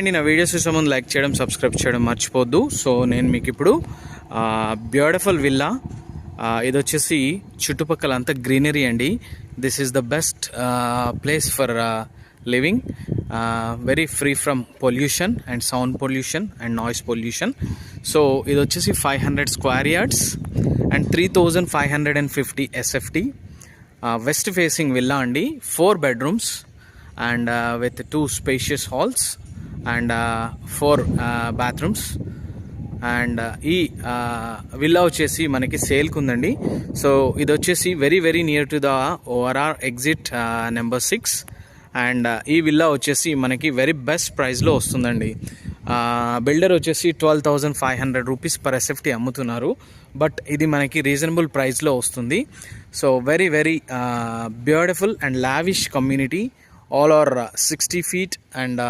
And నా videos చూసే ముందు లైక్ చేయడం, సబ్స్క్రైబ్ చేయడం మర్చిపోద్దు. సో నేను మీకు ఇప్పుడు బ్యూటిఫుల్ విల్లా, ఇది వచ్చేసి చుట్టుపక్కల అంతా గ్రీనరీ అండి. This is the best place for living, very free from pollution and sound pollution and noise pollution. So ఇది వచ్చేసి 500 square yards and 3550 SFT, west facing villa అండి. 4 bedrooms and with 2 spacious halls and 4 bathrooms. And ఈ villa వచ్చేసి మనకి సేల్కి ఉందండి. So ఇది వచ్చేసి very very near to the ORR exit number 6. And ఈ విల్లా వచ్చేసి మనకి వెరీ బెస్ట్ ప్రైస్లో వస్తుందండి. బిల్డర్ వచ్చేసి 12,500 రూపీస్ పర్ SFT అమ్ముతున్నారు, బట్ ఇది మనకి రీజనబుల్ ప్రైస్లో వస్తుంది. So very very beautiful and lavish community. All are 60 feet and